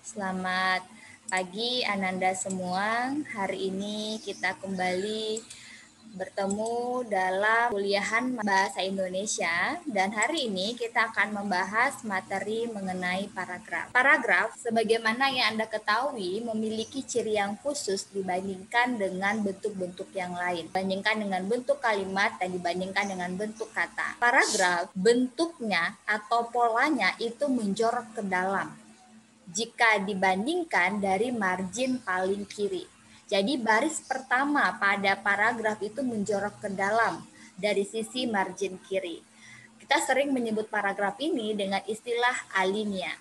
Selamat pagi Ananda semua. Hari ini kita kembali bertemu dalam kuliahan Bahasa Indonesia dan hari ini kita akan membahas materi mengenai paragraf. Paragraf sebagaimana yang Anda ketahui memiliki ciri yang khusus dibandingkan dengan bentuk-bentuk yang lain. Dibandingkan dengan bentuk kalimat dan dibandingkan dengan bentuk kata. Paragraf bentuknya atau polanya itu menjorok ke dalam jika dibandingkan dari margin paling kiri. Jadi baris pertama pada paragraf itu menjorok ke dalam dari sisi margin kiri. Kita sering menyebut paragraf ini dengan istilah alinea.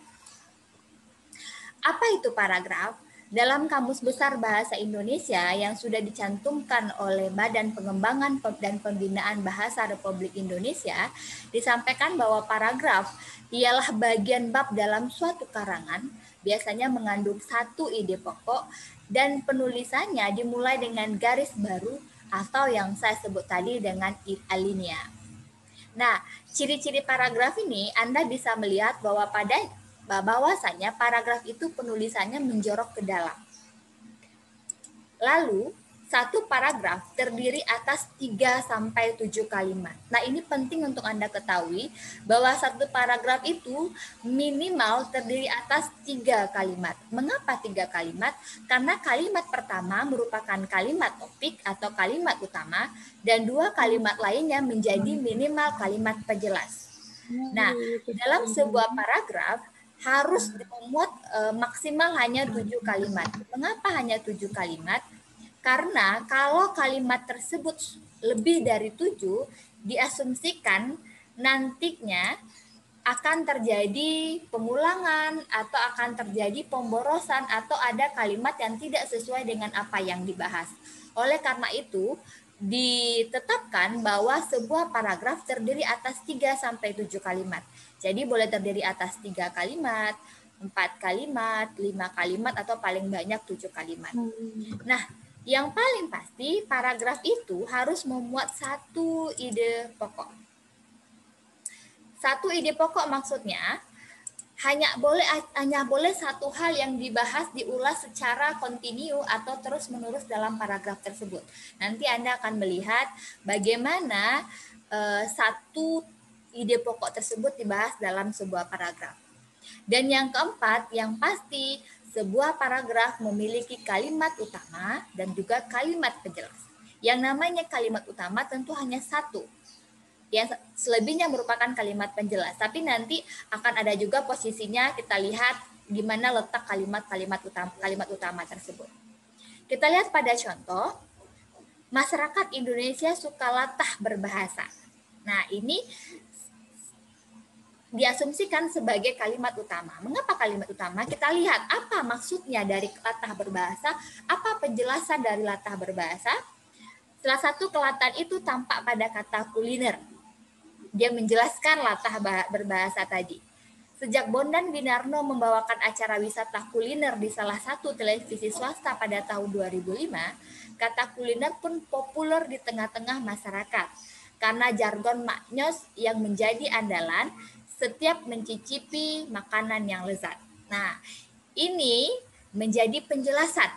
Apa itu paragraf? Dalam Kamus Besar Bahasa Indonesia yang sudah dicantumkan oleh Badan Pengembangan dan Pembinaan Bahasa Republik Indonesia, disampaikan bahwa paragraf ialah bagian bab dalam suatu karangan, biasanya mengandung satu ide pokok, dan penulisannya dimulai dengan garis baru atau yang saya sebut tadi dengan alinea. Nah, ciri-ciri paragraf ini Anda bisa melihat bahwasanya paragraf itu penulisannya menjorok ke dalam. Lalu, satu paragraf terdiri atas 3-7 kalimat. Nah, ini penting untuk Anda ketahui bahwa satu paragraf itu minimal terdiri atas 3 kalimat. Mengapa 3 kalimat? Karena kalimat pertama merupakan kalimat topik atau kalimat utama dan 2 kalimat lainnya menjadi minimal kalimat penjelas. Nah, dalam sebuah paragraf harus dimuat maksimal hanya 7 kalimat. Mengapa hanya 7 kalimat? Karena kalau kalimat tersebut lebih dari 7, diasumsikan nantinya akan terjadi pengulangan atau akan terjadi pemborosan atau ada kalimat yang tidak sesuai dengan apa yang dibahas. Oleh karena itu, ditetapkan bahwa sebuah paragraf terdiri atas 3-7 kalimat. Jadi boleh terdiri atas 3 kalimat, 4 kalimat, 5 kalimat, atau paling banyak 7 kalimat. Nah, yang paling pasti paragraf itu harus memuat satu ide pokok. Satu ide pokok maksudnya hanya boleh satu hal yang dibahas diulas secara kontinu atau terus-menerus dalam paragraf tersebut. Nanti Anda akan melihat bagaimana satu ide pokok tersebut dibahas dalam sebuah paragraf. Dan yang keempat, yang pasti sebuah paragraf memiliki kalimat utama dan juga kalimat penjelas. Yang namanya kalimat utama tentu hanya satu. Yang selebihnya merupakan kalimat penjelas. Tapi nanti akan ada juga posisinya, kita lihat gimana letak kalimat utama tersebut. Kita lihat pada contoh, masyarakat Indonesia suka latah berbahasa. Nah, ini diasumsikan sebagai kalimat utama. Mengapa kalimat utama? Kita lihat apa maksudnya dari latah berbahasa, apa penjelasan dari latah berbahasa. Salah satu kelatan itu tampak pada kata kuliner. Dia menjelaskan latah berbahasa tadi. Sejak Bondan Winarno membawakan acara wisata kuliner di salah satu televisi swasta pada tahun 2005, kata kuliner pun populer di tengah-tengah masyarakat karena jargon maknyos yang menjadi andalan setiap mencicipi makanan yang lezat. Nah, ini menjadi penjelasan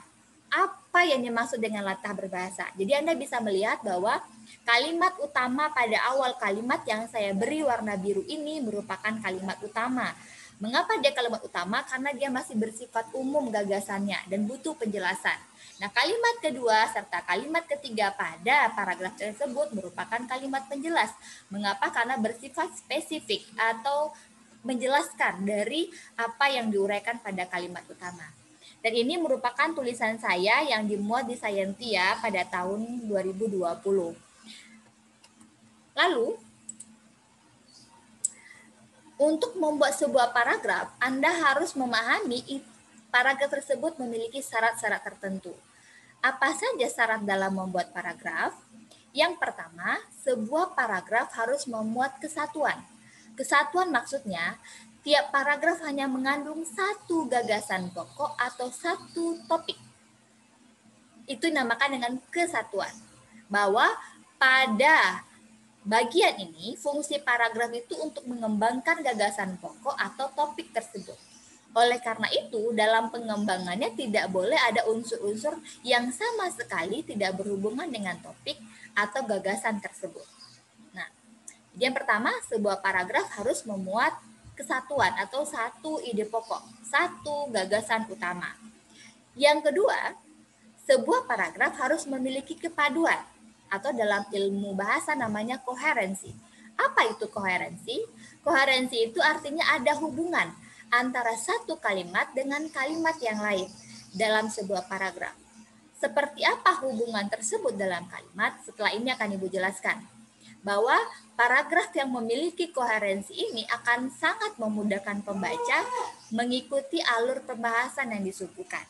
apa yang dimaksud dengan latah berbahasa. Jadi Anda bisa melihat bahwa kalimat utama pada awal kalimat yang saya beri warna biru ini merupakan kalimat utama. Mengapa dia kalimat utama? Karena dia masih bersifat umum gagasannya dan butuh penjelasan. Nah, kalimat kedua serta kalimat ketiga pada paragraf tersebut merupakan kalimat penjelas. Mengapa? Karena bersifat spesifik atau menjelaskan dari apa yang diuraikan pada kalimat utama. Dan ini merupakan tulisan saya yang dimuat di Scientia pada tahun 2020. Lalu, untuk membuat sebuah paragraf, Anda harus memahami paragraf tersebut memiliki syarat-syarat tertentu. Apa saja syarat dalam membuat paragraf? Yang pertama, sebuah paragraf harus memuat kesatuan. Kesatuan maksudnya, tiap paragraf hanya mengandung satu gagasan pokok atau satu topik. Itu dinamakan dengan kesatuan. Bahwa pada bagian ini, fungsi paragraf itu untuk mengembangkan gagasan pokok atau topik tersebut. Oleh karena itu, dalam pengembangannya tidak boleh ada unsur-unsur yang sama sekali tidak berhubungan dengan topik atau gagasan tersebut. Nah, yang pertama, sebuah paragraf harus memuat kesatuan atau satu ide pokok, satu gagasan utama. Yang kedua, sebuah paragraf harus memiliki kepaduan atau dalam ilmu bahasa namanya koherensi. Apa itu koherensi? Koherensi itu artinya ada hubungan antara satu kalimat dengan kalimat yang lain dalam sebuah paragraf. Seperti apa hubungan tersebut dalam kalimat? Setelah ini akan Ibu jelaskan. Bahwa paragraf yang memiliki koherensi ini akan sangat memudahkan pembaca mengikuti alur pembahasan yang disuguhkan.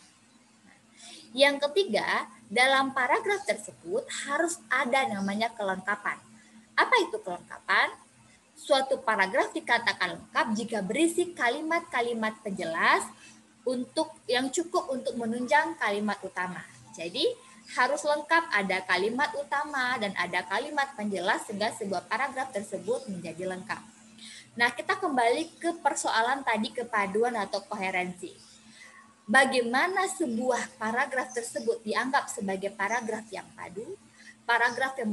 Yang ketiga, dalam paragraf tersebut harus ada namanya kelengkapan. Apa itu kelengkapan? Suatu paragraf dikatakan lengkap jika berisi kalimat-kalimat penjelas yang cukup untuk menunjang kalimat utama. Jadi harus lengkap, ada kalimat utama dan ada kalimat penjelas sehingga sebuah paragraf tersebut menjadi lengkap. Nah, kita kembali ke persoalan tadi kepaduan atau koherensi. Bagaimana sebuah paragraf tersebut dianggap sebagai paragraf yang padu, paragraf yang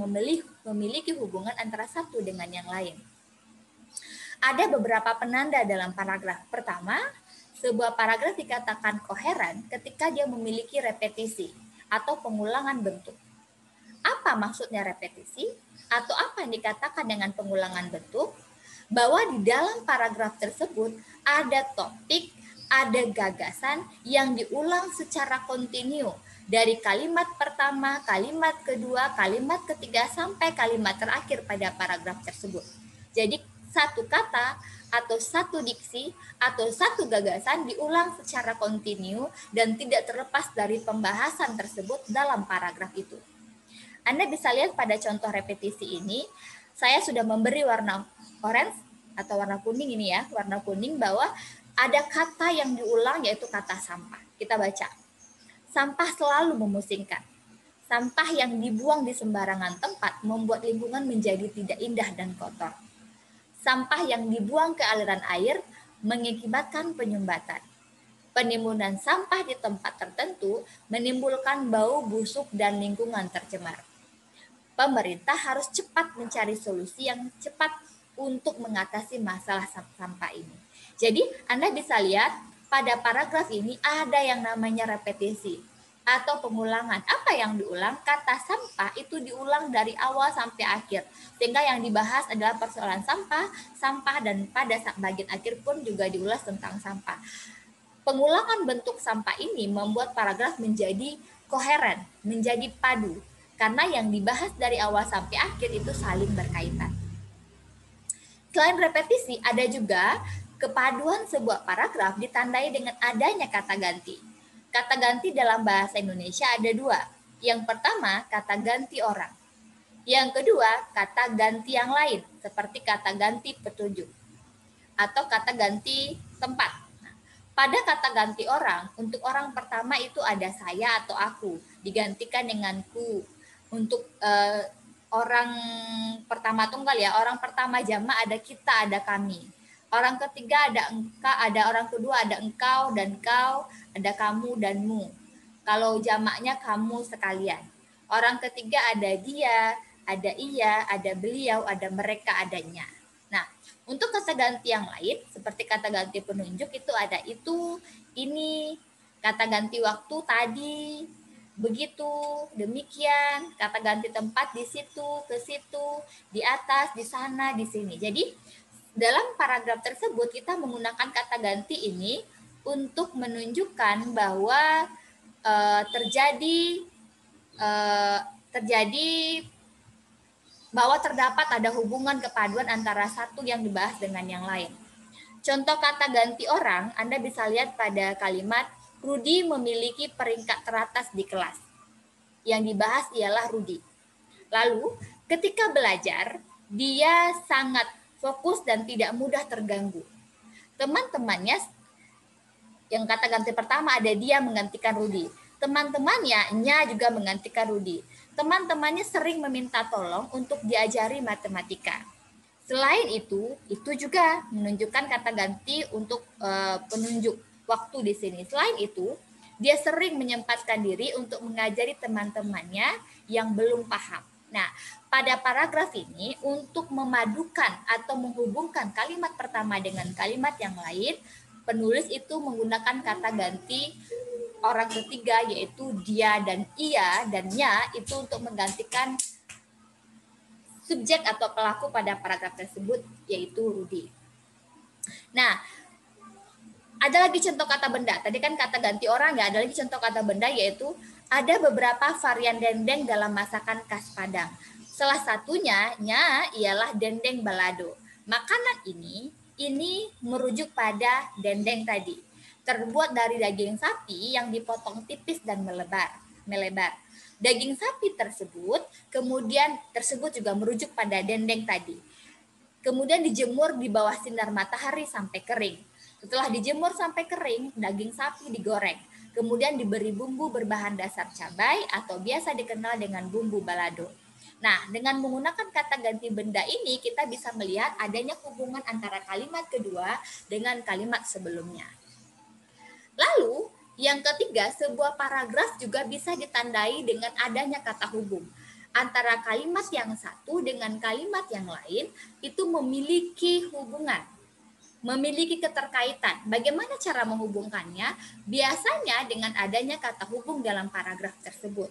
memiliki hubungan antara satu dengan yang lain. Ada beberapa penanda dalam paragraf. Pertama, sebuah paragraf dikatakan koheren ketika dia memiliki repetisi atau pengulangan bentuk. Apa maksudnya repetisi? Atau apa yang dikatakan dengan pengulangan bentuk? Bahwa di dalam paragraf tersebut ada topik, ada gagasan yang diulang secara kontinu dari kalimat pertama, kalimat kedua, kalimat ketiga, sampai kalimat terakhir pada paragraf tersebut. Jadi satu kata atau satu diksi atau satu gagasan diulang secara kontinu dan tidak terlepas dari pembahasan tersebut dalam paragraf itu. Anda bisa lihat pada contoh repetisi ini, saya sudah memberi warna orange atau warna kuning ini ya, warna kuning bahwa ada kata yang diulang yaitu kata sampah. Kita baca. Sampah selalu memusingkan. Sampah yang dibuang di sembarangan tempat membuat lingkungan menjadi tidak indah dan kotor. Sampah yang dibuang ke aliran air mengakibatkan penyumbatan. Penimbunan sampah di tempat tertentu menimbulkan bau busuk dan lingkungan tercemar. Pemerintah harus cepat mencari solusi yang cepat untuk mengatasi masalah sampah ini. Jadi, Anda bisa lihat pada paragraf ini ada yang namanya repetisi atau pengulangan. Apa yang diulang? Kata sampah itu diulang dari awal sampai akhir. Sehingga yang dibahas adalah persoalan sampah, dan pada bagian akhir pun juga diulas tentang sampah. Pengulangan bentuk sampah ini membuat paragraf menjadi koheren, menjadi padu. Karena yang dibahas dari awal sampai akhir itu saling berkaitan. Selain repetisi, ada juga kepaduan sebuah paragraf ditandai dengan adanya kata ganti. Kata ganti dalam bahasa Indonesia ada dua. Yang pertama, kata ganti orang. Yang kedua, kata ganti yang lain, seperti kata ganti petunjuk atau kata ganti tempat. Nah, pada kata ganti orang, untuk orang pertama itu ada saya atau aku, digantikan dengan ku. Untuk orang pertama tunggal ya, orang pertama jamak ada kita, ada kami. Orang ketiga ada engkau, ada orang kedua ada engkau dan kau, ada kamu dan mu. Kalau jamaknya kamu sekalian. Orang ketiga ada dia, ada ia, ada beliau, ada mereka, adanya. Nah, untuk kata ganti yang lain, seperti kata ganti penunjuk itu ada itu, ini, kata ganti waktu tadi, begitu, demikian, kata ganti tempat di situ, ke situ, di atas, di sana, di sini. Jadi, dalam paragraf tersebut kita menggunakan kata ganti ini untuk menunjukkan bahwa terjadi bahwa terdapat ada hubungan kepaduan antara satu yang dibahas dengan yang lain. Contoh kata ganti orang, Anda bisa lihat pada kalimat Rudi memiliki peringkat teratas di kelas. Yang dibahas ialah Rudi. Lalu, ketika belajar, dia sangat fokus dan tidak mudah terganggu. Teman-temannya, yang kata ganti pertama ada dia menggantikan Rudi. Teman-temannya, nya juga menggantikan Rudi. Teman-temannya sering meminta tolong untuk diajari matematika. Selain itu juga menunjukkan kata ganti untuk penunjuk. waktu di sini. Selain itu, dia sering menyempatkan diri untuk mengajari teman-temannya yang belum paham. Nah, pada paragraf ini untuk memadukan atau menghubungkan kalimat pertama dengan kalimat yang lain, penulis itu menggunakan kata ganti orang ketiga yaitu dia dan ia dan nya itu untuk menggantikan subjek atau pelaku pada paragraf tersebut yaitu Rudi. Nah, ada lagi contoh kata benda. Tadi kan kata ganti orang ya, ada lagi contoh kata benda yaitu ada beberapa varian dendeng dalam masakan khas Padang. Salah satunya ialah dendeng balado. Makanan ini merujuk pada dendeng tadi. Terbuat dari daging sapi yang dipotong tipis dan melebar. Daging sapi tersebut juga merujuk pada dendeng tadi. Kemudian dijemur di bawah sinar matahari sampai kering. Setelah dijemur sampai kering, daging sapi digoreng. Kemudian diberi bumbu berbahan dasar cabai atau biasa dikenal dengan bumbu balado. Nah, dengan menggunakan kata ganti benda ini, kita bisa melihat adanya hubungan antara kalimat kedua dengan kalimat sebelumnya. Lalu, yang ketiga, sebuah paragraf juga bisa ditandai dengan adanya kata hubung. Antara kalimat yang satu dengan kalimat yang lain, itu memiliki hubungan, memiliki keterkaitan. Bagaimana cara menghubungkannya? Biasanya dengan adanya kata hubung dalam paragraf tersebut.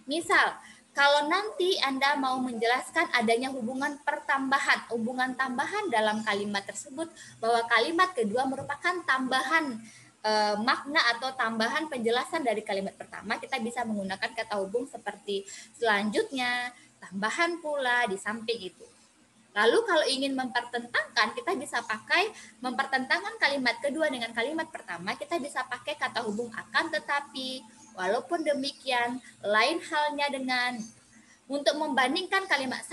Misal, kalau nanti Anda mau menjelaskan adanya hubungan tambahan dalam kalimat tersebut, bahwa kalimat kedua merupakan tambahan makna atau tambahan penjelasan dari kalimat pertama, kita bisa menggunakan kata hubung seperti selanjutnya, tambahan pula, di samping itu. Lalu kalau ingin mempertentangkan, kita bisa pakai mempertentangkan kalimat kedua dengan kalimat pertama, kita bisa pakai kata hubung akan tetapi, walaupun demikian, lain halnya dengan. Untuk membandingkan kalimat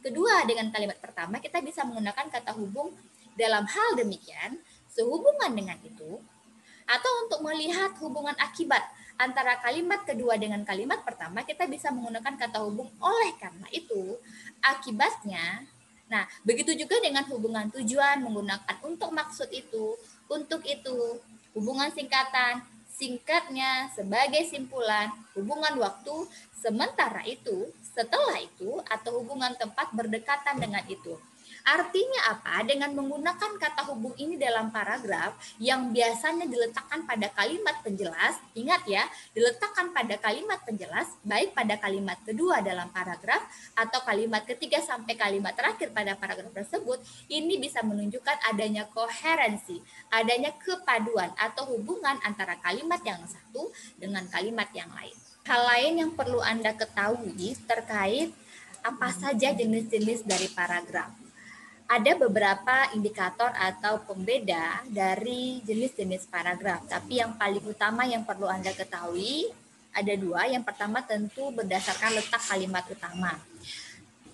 kedua dengan kalimat pertama, kita bisa menggunakan kata hubung dalam hal demikian, sehubungan dengan itu, atau untuk melihat hubungan akibat antara kalimat kedua dengan kalimat pertama, kita bisa menggunakan kata hubung oleh karena itu, akibatnya. Nah, begitu juga dengan hubungan tujuan menggunakan untuk maksud itu, untuk itu, hubungan singkatan, singkatnya sebagai simpulan, hubungan waktu, sementara itu, setelah itu, atau hubungan tempat berdekatan dengan itu. Artinya apa? Dengan menggunakan kata hubung ini dalam paragraf yang biasanya diletakkan pada kalimat penjelas, ingat ya, diletakkan pada kalimat penjelas, baik pada kalimat kedua dalam paragraf atau kalimat ketiga sampai kalimat terakhir pada paragraf tersebut, ini bisa menunjukkan adanya koherensi, adanya kepaduan atau hubungan antara kalimat yang satu dengan kalimat yang lain. Hal lain yang perlu Anda ketahui terkait apa saja jenis-jenis dari paragraf. Ada beberapa indikator atau pembeda dari jenis-jenis paragraf, tapi yang paling utama yang perlu Anda ketahui ada dua. Yang pertama tentu berdasarkan letak kalimat utama.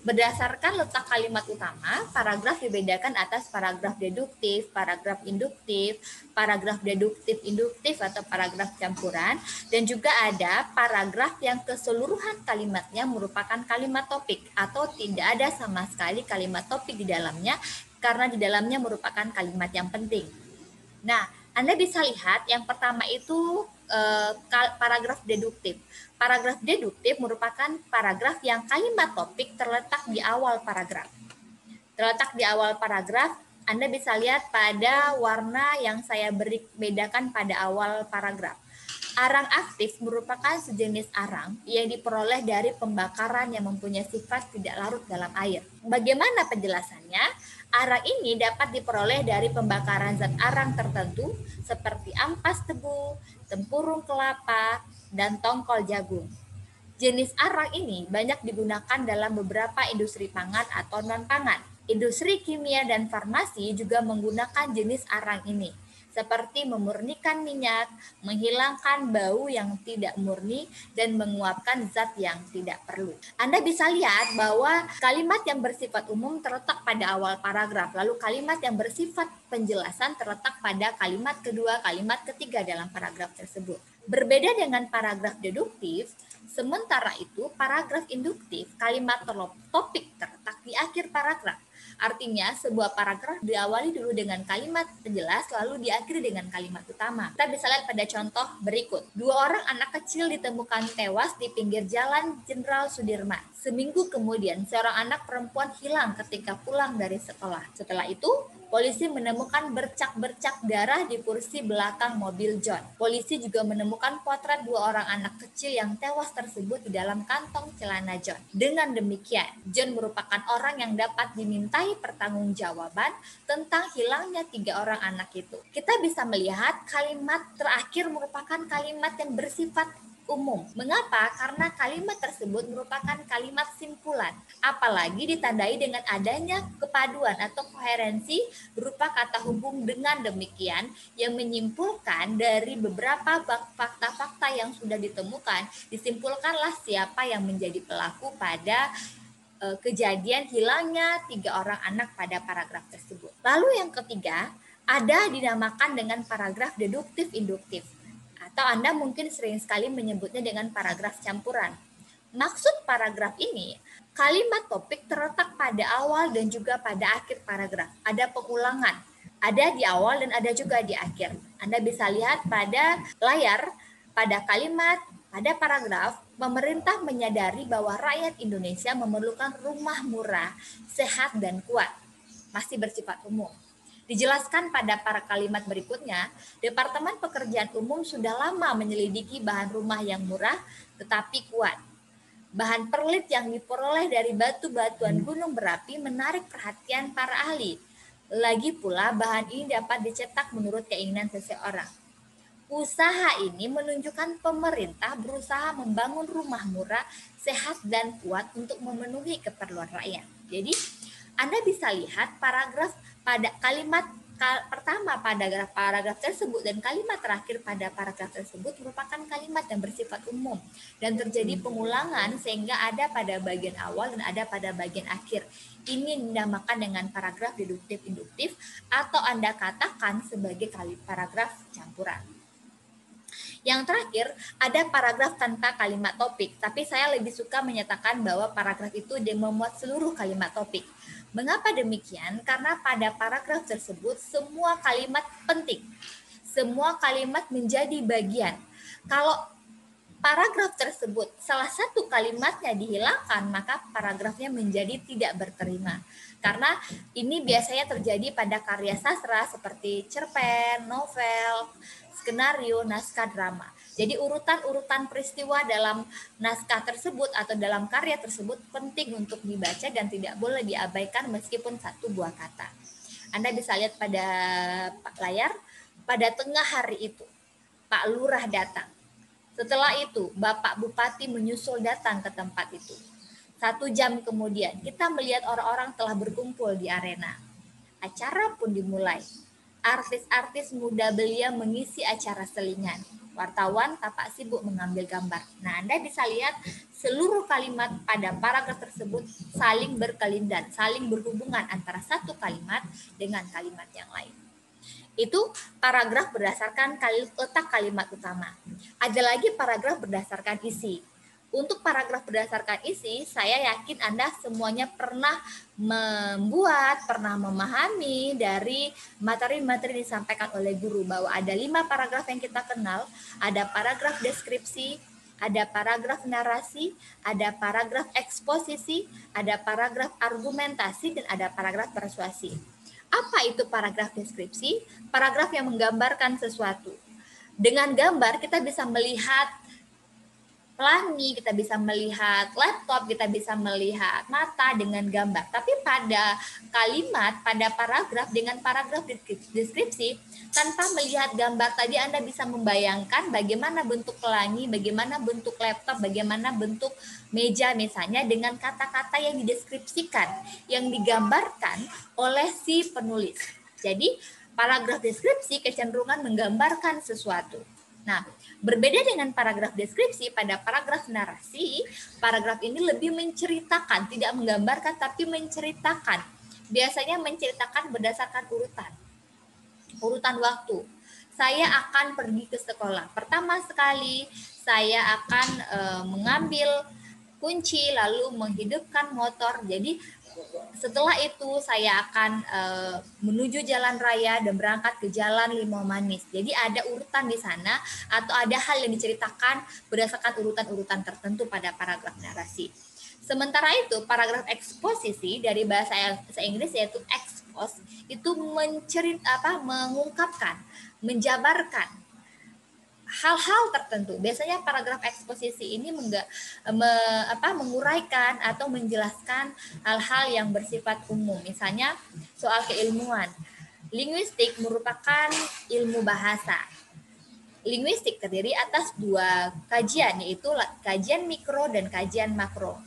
Berdasarkan letak kalimat utama, paragraf dibedakan atas paragraf deduktif, paragraf induktif, paragraf deduktif-induktif atau paragraf campuran, dan juga ada paragraf yang keseluruhan kalimatnya merupakan kalimat topik atau tidak ada sama sekali kalimat topik di dalamnya karena di dalamnya merupakan kalimat yang penting. Nah, Anda bisa lihat yang pertama itu paragraf deduktif. Paragraf deduktif merupakan paragraf yang kalimat topik terletak di awal paragraf. Terletak di awal paragraf, Anda bisa lihat pada warna yang saya beri bedakan pada awal paragraf. Arang aktif merupakan sejenis arang yang diperoleh dari pembakaran yang mempunyai sifat tidak larut dalam air. Bagaimana penjelasannya? Arang ini dapat diperoleh dari pembakaran zat arang tertentu seperti ampas tebu, tempurung kelapa, dan tongkol jagung. Jenis arang ini banyak digunakan dalam beberapa industri pangan atau non-pangan. Industri kimia dan farmasi juga menggunakan jenis arang ini, seperti memurnikan minyak, menghilangkan bau yang tidak murni, dan menguapkan zat yang tidak perlu. Anda bisa lihat bahwa kalimat yang bersifat umum terletak pada awal paragraf, lalu kalimat yang bersifat penjelasan terletak pada kalimat kedua, kalimat ketiga dalam paragraf tersebut. Berbeda dengan paragraf deduktif, sementara itu paragraf induktif, kalimat topik terletak di akhir paragraf. Artinya, sebuah paragraf diawali dulu dengan kalimat penjelas, lalu diakhiri dengan kalimat utama. Kita bisa lihat pada contoh berikut. 2 orang anak kecil ditemukan tewas di pinggir jalan Jenderal Sudirman. Seminggu kemudian, seorang anak perempuan hilang ketika pulang dari sekolah. Setelah itu, polisi menemukan bercak-bercak darah di kursi belakang mobil John. Polisi juga menemukan potret 2 orang anak kecil yang tewas tersebut di dalam kantong celana John. Dengan demikian, John merupakan orang yang dapat dimintai pertanggungjawaban tentang hilangnya 3 orang anak itu. Kita bisa melihat kalimat terakhir merupakan kalimat yang bersifat umum. Mengapa? Karena kalimat tersebut merupakan kalimat simpulan, apalagi ditandai dengan adanya kepaduan atau koherensi berupa kata hubung. Dengan demikian, yang menyimpulkan dari beberapa fakta-fakta yang sudah ditemukan, disimpulkanlah siapa yang menjadi pelaku pada kejadian hilangnya 3 orang anak pada paragraf tersebut. Lalu yang ketiga, ada dinamakan dengan paragraf deduktif-induktif. Atau Anda mungkin sering sekali menyebutnya dengan paragraf campuran. Maksud paragraf ini, kalimat topik terletak pada awal dan juga pada akhir paragraf. Ada pengulangan, ada di awal dan ada juga di akhir. Anda bisa lihat pada layar, pada kalimat, pada paragraf, pemerintah menyadari bahwa rakyat Indonesia memerlukan rumah murah, sehat, dan kuat. Masih bersifat umum. Dijelaskan pada para kalimat berikutnya, Departemen Pekerjaan Umum sudah lama menyelidiki bahan rumah yang murah tetapi kuat. Bahan perlit yang diperoleh dari batu-batuan gunung berapi menarik perhatian para ahli. Lagi pula, bahan ini dapat dicetak menurut keinginan seseorang. Usaha ini menunjukkan pemerintah berusaha membangun rumah murah, sehat, dan kuat untuk memenuhi keperluan rakyat. Jadi, Anda bisa lihat paragraf pada kalimat pertama pada paragraf tersebut dan kalimat terakhir pada paragraf tersebut merupakan kalimat yang bersifat umum dan terjadi pengulangan sehingga ada pada bagian awal dan ada pada bagian akhir. Ini dinamakan dengan paragraf deduktif-induktif atau Anda katakan sebagai paragraf campuran. Yang terakhir, ada paragraf tanpa kalimat topik, tapi saya lebih suka menyatakan bahwa paragraf itu memuat seluruh kalimat topik. Mengapa demikian? Karena pada paragraf tersebut semua kalimat penting. Semua kalimat menjadi bagian. Kalau paragraf tersebut salah satu kalimatnya dihilangkan, maka paragrafnya menjadi tidak berterima. Karena ini biasanya terjadi pada karya sastra seperti cerpen, novel, skenario, naskah drama. Jadi urutan-urutan peristiwa dalam naskah tersebut atau dalam karya tersebut penting untuk dibaca dan tidak boleh diabaikan meskipun satu buah kata. Anda bisa lihat pada layar, pada tengah hari itu, Pak Lurah datang. Setelah itu, Bapak Bupati menyusul datang ke tempat itu. 1 jam kemudian, kita melihat orang-orang telah berkumpul di arena. Acara pun dimulai. Artis-artis muda belia mengisi acara selingan. Wartawan tampak sibuk mengambil gambar. Nah, Anda bisa lihat seluruh kalimat pada paragraf tersebut saling berkelindan, saling berhubungan antara satu kalimat dengan kalimat yang lain. Itu paragraf berdasarkan letak kalimat utama. Ada lagi paragraf berdasarkan isi. Untuk paragraf berdasarkan isi, saya yakin Anda semuanya pernah membuat, pernah memahami dari materi-materi disampaikan oleh guru bahwa ada 5 paragraf yang kita kenal, ada paragraf deskripsi, ada paragraf narasi, ada paragraf eksposisi, ada paragraf argumentasi, dan ada paragraf persuasi. Apa itu paragraf deskripsi? Paragraf yang menggambarkan sesuatu. Dengan gambar kita bisa melihat pelangi, kita bisa melihat laptop, kita bisa melihat mata dengan gambar. Tapi pada kalimat, pada paragraf dengan paragraf deskripsi, tanpa melihat gambar tadi Anda bisa membayangkan bagaimana bentuk pelangi, bagaimana bentuk laptop, bagaimana bentuk meja misalnya dengan kata-kata yang dideskripsikan, yang digambarkan oleh si penulis. Jadi paragraf deskripsi kecenderungan menggambarkan sesuatu. Nah, berbeda dengan paragraf deskripsi, pada paragraf narasi, paragraf ini lebih menceritakan, tidak menggambarkan tapi menceritakan. Biasanya menceritakan berdasarkan urutan waktu. Saya akan pergi ke sekolah. Pertama sekali, saya akan mengambil kunci lalu menghidupkan motor. Jadi Setelah itu saya akan menuju jalan raya dan berangkat ke jalan Limau Manis. Jadi ada urutan di sana atau ada hal yang diceritakan berdasarkan urutan-urutan tertentu pada paragraf narasi. Sementara itu paragraf eksposisi dari bahasa Inggris yaitu expose itu mengungkapkan, menjabarkan hal-hal tertentu. Biasanya paragraf eksposisi ini menguraikan atau menjelaskan hal-hal yang bersifat umum. Misalnya soal keilmuan. Linguistik merupakan ilmu bahasa. Linguistik terdiri atas dua kajian, yaitu kajian mikro dan kajian makro.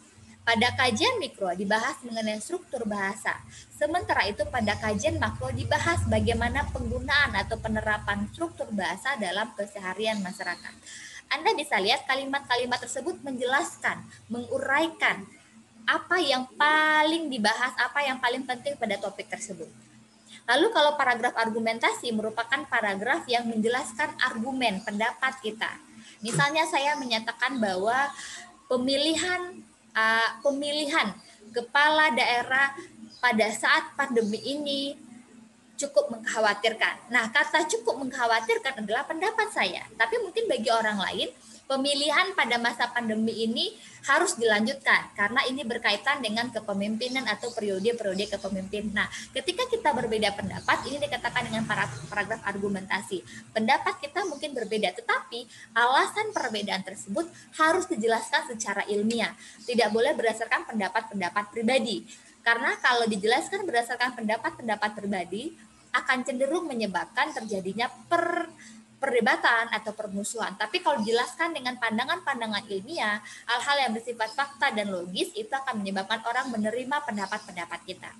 Pada kajian mikro dibahas mengenai struktur bahasa, sementara itu pada kajian makro dibahas bagaimana penggunaan atau penerapan struktur bahasa dalam keseharian masyarakat. Anda bisa lihat kalimat-kalimat tersebut menjelaskan, menguraikan apa yang paling dibahas, apa yang paling penting pada topik tersebut. Lalu kalau paragraf argumentasi merupakan paragraf yang menjelaskan argumen pendapat kita. Misalnya saya menyatakan bahwa pemilihan kepala daerah pada saat pandemi ini cukup mengkhawatirkan. Nah, kata cukup mengkhawatirkan adalah pendapat saya. Tapi mungkin bagi orang lain, pemilihan pada masa pandemi ini harus dilanjutkan karena ini berkaitan dengan kepemimpinan atau periode-periode kepemimpinan. Nah, ketika kita berbeda pendapat, ini dikatakan dengan paragraf argumentasi. Pendapat kita mungkin berbeda, tetapi alasan perbedaan tersebut harus dijelaskan secara ilmiah. Tidak boleh berdasarkan pendapat-pendapat pribadi. Karena kalau dijelaskan berdasarkan pendapat-pendapat pribadi, akan cenderung menyebabkan terjadinya perdebatan atau permusuhan. Tapi kalau dijelaskan dengan pandangan-pandangan ilmiah, hal-hal yang bersifat fakta dan logis, itu akan menyebabkan orang menerima pendapat-pendapat kita.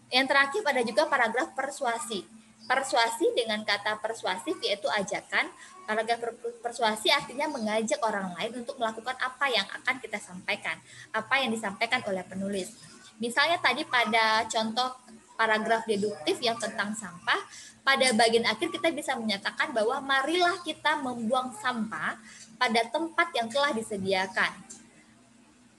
Yang terakhir ada juga paragraf persuasi. Persuasi dengan kata persuasif yaitu ajakan. Paragraf persuasi artinya mengajak orang lain untuk melakukan apa yang akan kita sampaikan, apa yang disampaikan oleh penulis. Misalnya tadi pada contoh paragraf deduktif yang tentang sampah, pada bagian akhir kita bisa menyatakan bahwa marilah kita membuang sampah pada tempat yang telah disediakan.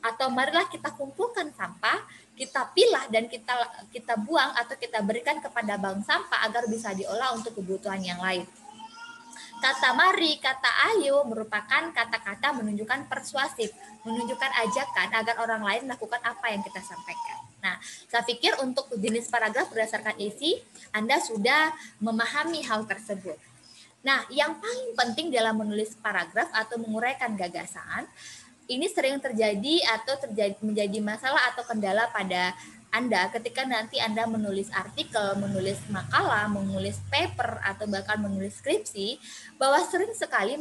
Atau marilah kita kumpulkan sampah, kita pilah dan kita buang atau kita berikan kepada bank sampah agar bisa diolah untuk kebutuhan yang lain. Kata mari, kata ayo merupakan kata-kata menunjukkan persuasif, menunjukkan ajakan agar orang lain melakukan apa yang kita sampaikan. Nah, saya pikir untuk jenis paragraf berdasarkan isi, Anda sudah memahami hal tersebut. Nah, yang paling penting dalam menulis paragraf atau menguraikan gagasan, ini sering terjadi atau menjadi masalah atau kendala pada Anda ketika nanti Anda menulis artikel, menulis makalah, menulis paper, atau bahkan menulis skripsi, bahwa sering sekali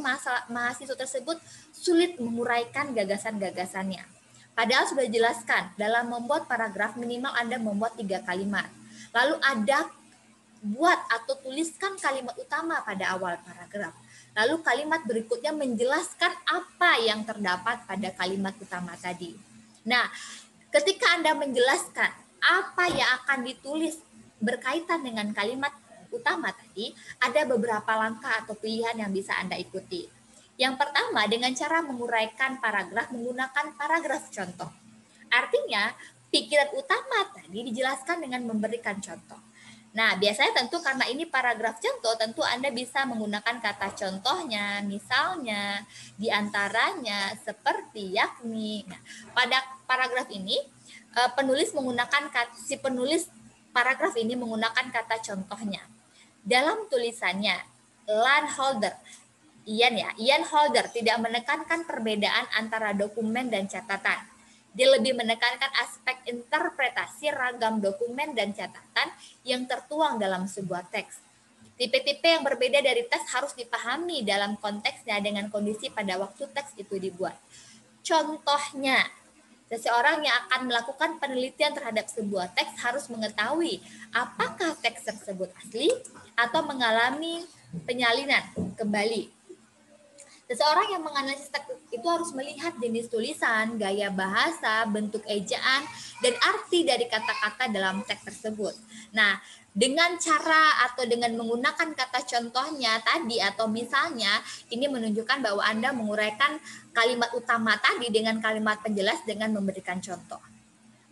mahasiswa tersebut sulit menguraikan gagasan-gagasannya. Padahal sudah dijelaskan, dalam membuat paragraf minimal Anda membuat 3 kalimat. Lalu Anda buat atau tuliskan kalimat utama pada awal paragraf. Lalu kalimat berikutnya menjelaskan apa yang terdapat pada kalimat utama tadi. Nah, ketika Anda menjelaskan apa yang akan ditulis berkaitan dengan kalimat utama tadi, ada beberapa langkah atau pilihan yang bisa Anda ikuti. Yang pertama, dengan cara menguraikan paragraf menggunakan paragraf contoh. Artinya, pikiran utama tadi dijelaskan dengan memberikan contoh. Nah, biasanya tentu karena ini paragraf contoh, tentu Anda bisa menggunakan kata contohnya, misalnya, diantaranya, seperti, yakni. Nah, pada paragraf ini, penulis paragraf ini menggunakan kata contohnya. Dalam tulisannya, Ian Holder tidak menekankan perbedaan antara dokumen dan catatan. Dia lebih menekankan aspek interpretasi ragam dokumen dan catatan yang tertuang dalam sebuah teks. Tipe-tipe yang berbeda dari teks harus dipahami dalam konteksnya dengan kondisi pada waktu teks itu dibuat. Contohnya, seseorang yang akan melakukan penelitian terhadap sebuah teks harus mengetahui apakah teks tersebut asli atau mengalami penyalinan kembali. Seseorang yang menganalisis teks itu harus melihat jenis tulisan, gaya bahasa, bentuk ejaan, dan arti dari kata-kata dalam teks tersebut. Nah, dengan cara atau dengan menggunakan kata contohnya tadi atau misalnya, ini menunjukkan bahwa Anda menguraikan kalimat utama tadi dengan kalimat penjelas dengan memberikan contoh.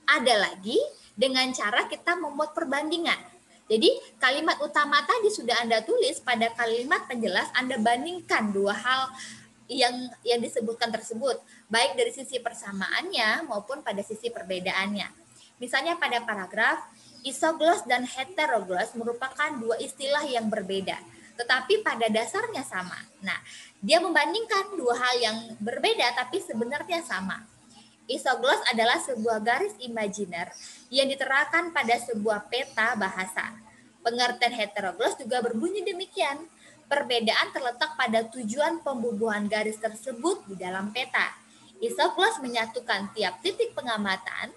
Ada lagi dengan cara kita membuat perbandingan. Jadi kalimat utama tadi sudah Anda tulis, pada kalimat penjelas Anda bandingkan dua hal yang disebutkan tersebut, baik dari sisi persamaannya maupun pada sisi perbedaannya. Misalnya pada paragraf, isoglos dan heteroglos merupakan dua istilah yang berbeda, tetapi pada dasarnya sama. Nah, dia membandingkan dua hal yang berbeda tapi sebenarnya sama. Isoglos adalah sebuah garis imajiner yang diterapkan pada sebuah peta bahasa. Pengertian heteroglos juga berbunyi demikian. Perbedaan terletak pada tujuan pembubuhan garis tersebut di dalam peta. Isoglos menyatukan tiap titik pengamatan,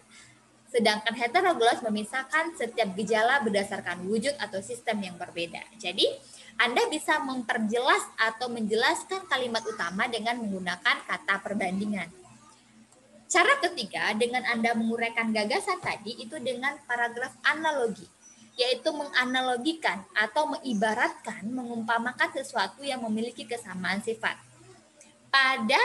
sedangkan heteroglos memisahkan setiap gejala berdasarkan wujud atau sistem yang berbeda. Jadi, Anda bisa memperjelas atau menjelaskan kalimat utama dengan menggunakan kata perbandingan. Cara ketiga, dengan Anda menguraikan gagasan tadi, itu dengan paragraf analogi, yaitu menganalogikan atau mengibaratkan, mengumpamakan sesuatu yang memiliki kesamaan sifat. Pada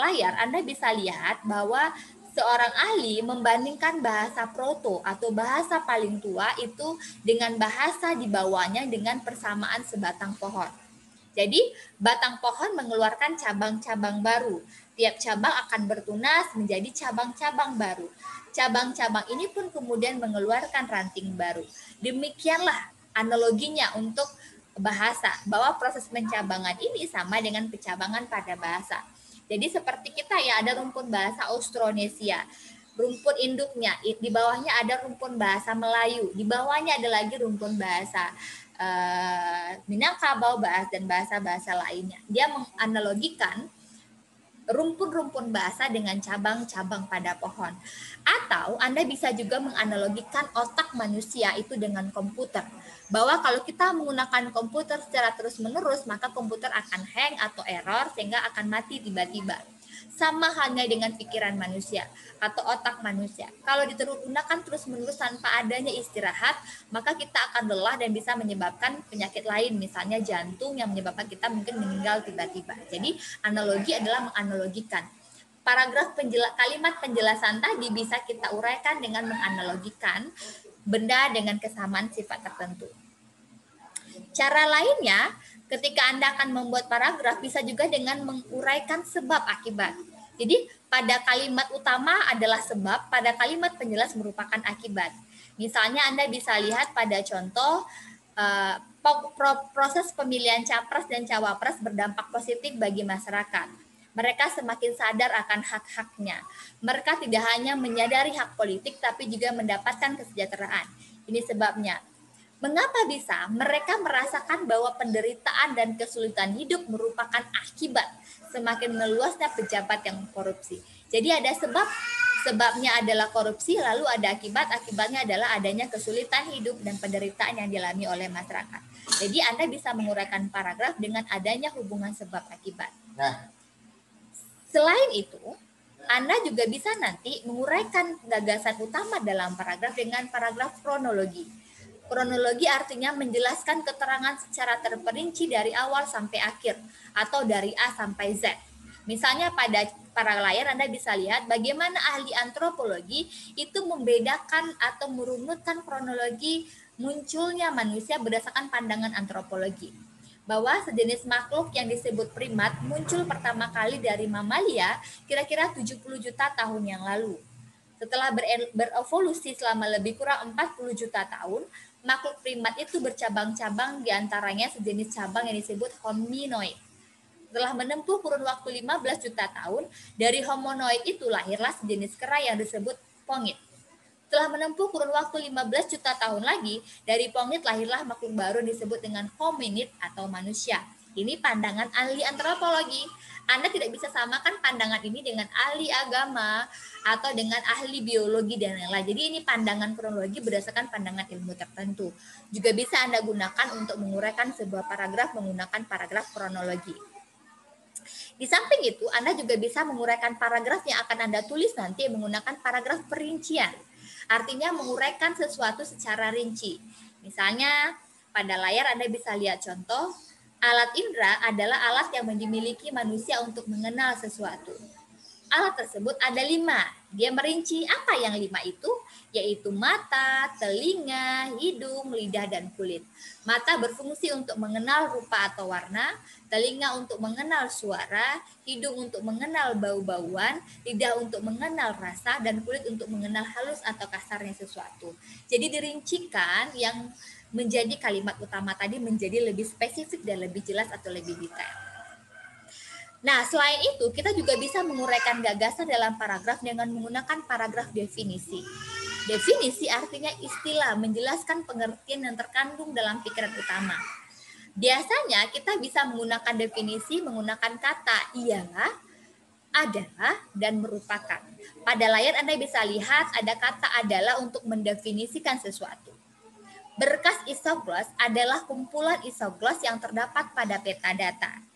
layar Anda bisa lihat bahwa seorang ahli membandingkan bahasa proto atau bahasa paling tua itu dengan bahasa di bawahnya dengan persamaan sebatang pohon. Jadi, batang pohon mengeluarkan cabang-cabang baru. Tiap cabang akan bertunas menjadi cabang-cabang baru. Cabang-cabang ini pun kemudian mengeluarkan ranting baru. Demikianlah analoginya untuk bahasa, bahwa proses pencabangan ini sama dengan pencabangan pada bahasa. Jadi seperti kita ya, ada rumpun bahasa Austronesia, rumpun induknya, di bawahnya ada rumpun bahasa Melayu, di bawahnya ada lagi rumpun bahasa Minangkabau, dan bahasa-bahasa lainnya. Dia menganalogikan rumpun-rumpun bahasa dengan cabang-cabang pada pohon. Atau Anda bisa juga menganalogikan otak manusia itu dengan komputer. Bahwa kalau kita menggunakan komputer secara terus-menerus, maka komputer akan hang atau error sehingga akan mati tiba-tiba. Sama halnya dengan pikiran manusia atau otak manusia. Kalau digunakan terus-menerus tanpa adanya istirahat, maka kita akan lelah dan bisa menyebabkan penyakit lain, misalnya jantung yang menyebabkan kita mungkin meninggal tiba-tiba. Jadi analogi adalah menganalogikan. Paragraf kalimat penjelasan tadi bisa kita uraikan dengan menganalogikan benda dengan kesamaan sifat tertentu. Cara lainnya, ketika Anda akan membuat paragraf, bisa juga dengan menguraikan sebab akibat. Jadi, pada kalimat utama adalah sebab, pada kalimat penjelas merupakan akibat. Misalnya, Anda bisa lihat pada contoh, proses pemilihan capres dan cawapres berdampak positif bagi masyarakat. Mereka semakin sadar akan hak-haknya. Mereka tidak hanya menyadari hak politik, tapi juga mendapatkan kesejahteraan. Ini sebabnya. Mengapa bisa? Mereka merasakan bahwa penderitaan dan kesulitan hidup merupakan akibat semakin meluasnya pejabat yang korupsi. Jadi ada sebab, sebabnya adalah korupsi, lalu ada akibat, akibatnya adalah adanya kesulitan hidup dan penderitaan yang dialami oleh masyarakat. Jadi Anda bisa menguraikan paragraf dengan adanya hubungan sebab akibat. Selain itu, Anda juga bisa nanti menguraikan gagasan utama dalam paragraf dengan paragraf kronologi. Kronologi artinya menjelaskan keterangan secara terperinci dari awal sampai akhir atau dari A sampai Z. Misalnya pada layar Anda bisa lihat bagaimana ahli antropologi itu membedakan atau merunutkan kronologi munculnya manusia berdasarkan pandangan antropologi. Bahwa sejenis makhluk yang disebut primat muncul pertama kali dari mamalia kira-kira 70 juta tahun yang lalu. Setelah berevolusi selama lebih kurang 40 juta tahun, makhluk primat itu bercabang-cabang, diantaranya sejenis cabang yang disebut hominoid. Setelah menempuh kurun waktu 15 juta tahun, dari homonoid itu lahirlah sejenis kera yang disebut pongit. Setelah menempuh kurun waktu 15 juta tahun lagi, dari pongit lahirlah makhluk baru disebut dengan hominid atau manusia. Ini pandangan ahli antropologi. Anda tidak bisa samakan pandangan ini dengan ahli agama atau dengan ahli biologi dan lain-lain. Jadi ini pandangan kronologi berdasarkan pandangan ilmu tertentu. Juga bisa Anda gunakan untuk menguraikan sebuah paragraf menggunakan paragraf kronologi. Di samping itu, Anda juga bisa menguraikan paragraf yang akan Anda tulis nanti menggunakan paragraf perincian. Artinya menguraikan sesuatu secara rinci. Misalnya, pada layar Anda bisa lihat contoh, alat indera adalah alat yang dimiliki manusia untuk mengenal sesuatu. Alat tersebut ada 5, Dia merinci apa yang 5 itu, yaitu mata, telinga, hidung, lidah, dan kulit. Mata berfungsi untuk mengenal rupa atau warna, telinga untuk mengenal suara, hidung untuk mengenal bau-bauan, lidah untuk mengenal rasa, dan kulit untuk mengenal halus atau kasarnya sesuatu. Jadi dirincikan yang menjadi kalimat utama tadi menjadi lebih spesifik dan lebih jelas atau lebih detail. Nah, selain itu, kita juga bisa menguraikan gagasan dalam paragraf dengan menggunakan paragraf definisi. Definisi artinya istilah menjelaskan pengertian yang terkandung dalam pikiran utama. Biasanya kita bisa menggunakan definisi menggunakan kata ialah, adalah, dan merupakan. Pada layar Anda bisa lihat ada kata adalah untuk mendefinisikan sesuatu. Berkas isogloss adalah kumpulan isogloss yang terdapat pada peta data.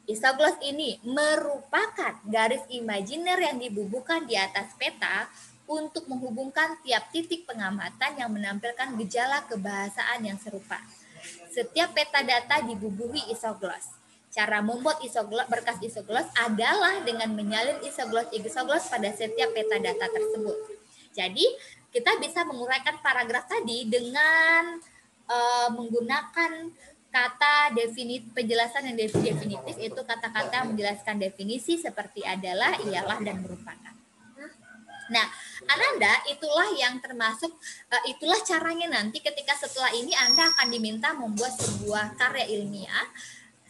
Isogloss ini merupakan garis imajiner yang dibubuhkan di atas peta untuk menghubungkan tiap titik pengamatan yang menampilkan gejala kebahasaan yang serupa. Setiap peta data dibubuhi isogloss. Cara membuat berkas isogloss adalah dengan menyalin isogloss pada setiap peta data tersebut. Jadi, kita bisa menguraikan paragraf tadi dengan menggunakan kata penjelasan yang definitif, itu kata-kata menjelaskan definisi seperti adalah, ialah, dan merupakan. Nah, Ananda itulah yang termasuk, itulah caranya nanti ketika setelah ini Anda akan diminta membuat sebuah karya ilmiah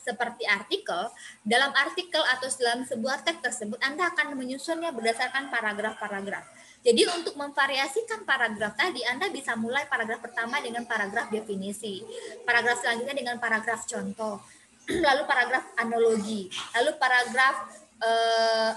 seperti artikel. Dalam artikel atau dalam sebuah teks tersebut Anda akan menyusunnya berdasarkan paragraf-paragraf. Jadi untuk memvariasikan paragraf tadi, Anda bisa mulai paragraf pertama dengan paragraf definisi, paragraf selanjutnya dengan paragraf contoh, lalu paragraf analogi, lalu paragraf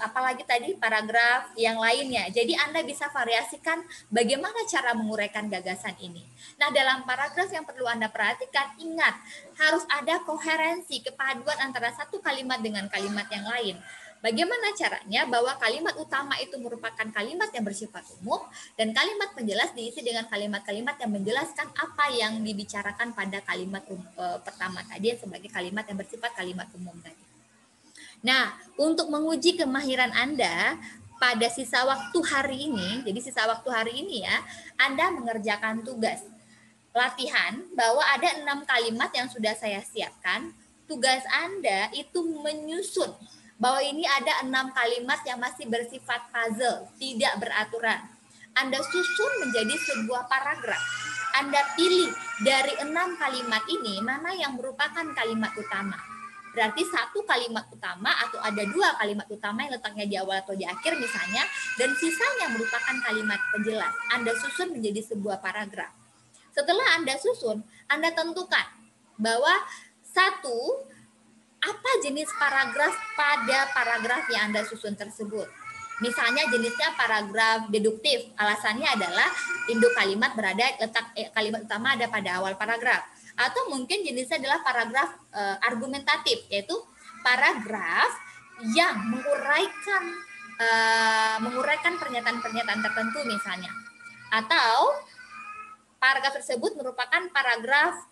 apalagi tadi paragraf yang lainnya. Jadi Anda bisa variasikan bagaimana cara menguraikan gagasan ini. Nah, dalam paragraf yang perlu Anda perhatikan, ingat harus ada koherensi, kepaduan antara satu kalimat dengan kalimat yang lain. Bagaimana caranya? Bahwa kalimat utama itu merupakan kalimat yang bersifat umum dan kalimat penjelas diisi dengan kalimat-kalimat yang menjelaskan apa yang dibicarakan pada kalimat pertama tadi sebagai kalimat yang bersifat kalimat umum tadi. Nah, untuk menguji kemahiran Anda pada sisa waktu hari ini, jadi sisa waktu hari ini ya, Anda mengerjakan tugas latihan bahwa ada 6 kalimat yang sudah saya siapkan. Tugas Anda itu menyusun bahwa ini ada 6 kalimat yang masih bersifat puzzle, tidak beraturan. Anda susun menjadi sebuah paragraf. Anda pilih dari 6 kalimat ini mana yang merupakan kalimat utama. Berarti satu kalimat utama atau ada 2 kalimat utama yang letaknya di awal atau di akhir misalnya, dan sisanya merupakan kalimat penjelas. Anda susun menjadi sebuah paragraf. Setelah Anda susun, Anda tentukan bahwa satu, apa jenis paragraf pada paragraf yang Anda susun tersebut. Misalnya jenisnya paragraf deduktif, alasannya adalah induk kalimat kalimat utama ada pada awal paragraf. Atau mungkin jenisnya adalah paragraf argumentatif, yaitu paragraf yang menguraikan pernyataan-pernyataan tertentu misalnya. Atau paragraf tersebut merupakan paragraf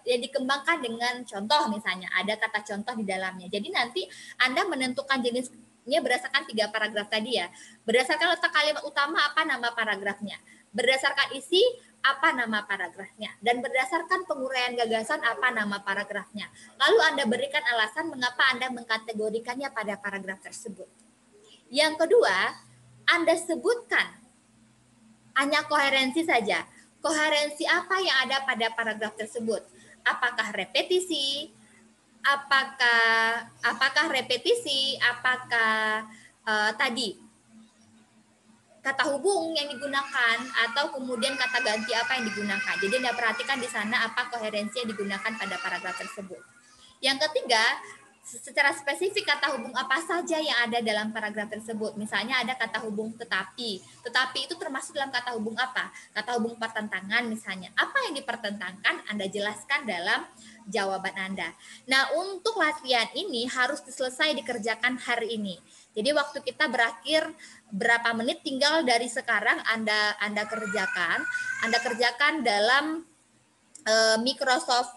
yang dikembangkan dengan contoh misalnya, ada kata contoh di dalamnya. Jadi nanti Anda menentukan jenisnya berdasarkan 3 paragraf tadi ya. Berdasarkan letak kalimat utama apa nama paragrafnya. Berdasarkan isi apa nama paragrafnya. Dan berdasarkan penguraian gagasan apa nama paragrafnya. Lalu Anda berikan alasan mengapa Anda mengkategorikannya pada paragraf tersebut. Yang kedua, Anda sebutkan hanya koherensi saja. Koherensi apa yang ada pada paragraf tersebut? Apakah repetisi? Apakah repetisi? Apakah tadi kata hubung yang digunakan atau kemudian kata ganti apa yang digunakan? Jadi Anda perhatikan di sana apa koherensi yang digunakan pada paragraf tersebut. Yang ketiga, secara spesifik kata hubung apa saja yang ada dalam paragraf tersebut. Misalnya ada kata hubung tetapi. Tetapi itu termasuk dalam kata hubung apa? Kata hubung pertentangan misalnya. Apa yang dipertentangkan Anda jelaskan dalam jawaban Anda. Nah, untuk latihan ini harus selesai dikerjakan hari ini. Jadi waktu kita berakhir berapa menit, tinggal dari sekarang Anda kerjakan dalam Microsoft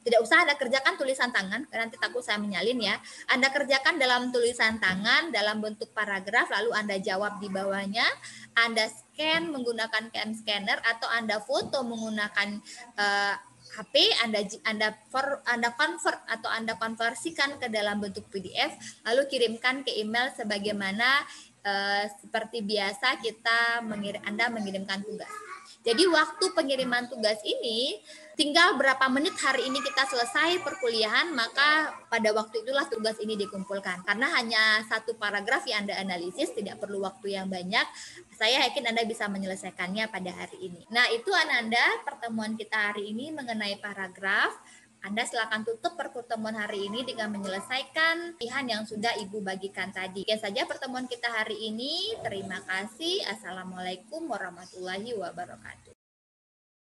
Tidak usah Anda kerjakan tulisan tangan, karena nanti takut saya menyalin ya. Anda kerjakan dalam tulisan tangan, dalam bentuk paragraf, lalu Anda jawab di bawahnya. Anda scan menggunakan cam scanner, atau Anda foto menggunakan HP, Anda convert atau Anda konversikan ke dalam bentuk PDF, lalu kirimkan ke email sebagaimana seperti biasa Anda mengirimkan tugas. Jadi waktu pengiriman tugas ini tinggal berapa menit hari ini kita selesai perkuliahan, maka pada waktu itulah tugas ini dikumpulkan. Karena hanya satu paragraf yang Anda analisis, tidak perlu waktu yang banyak. Saya yakin Anda bisa menyelesaikannya pada hari ini. Nah, itu Ananda pertemuan kita hari ini mengenai paragraf. Anda silakan tutup pertemuan hari ini dengan menyelesaikan latihan yang sudah Ibu bagikan tadi. Sekian saja pertemuan kita hari ini. Terima kasih. Assalamualaikum warahmatullahi wabarakatuh.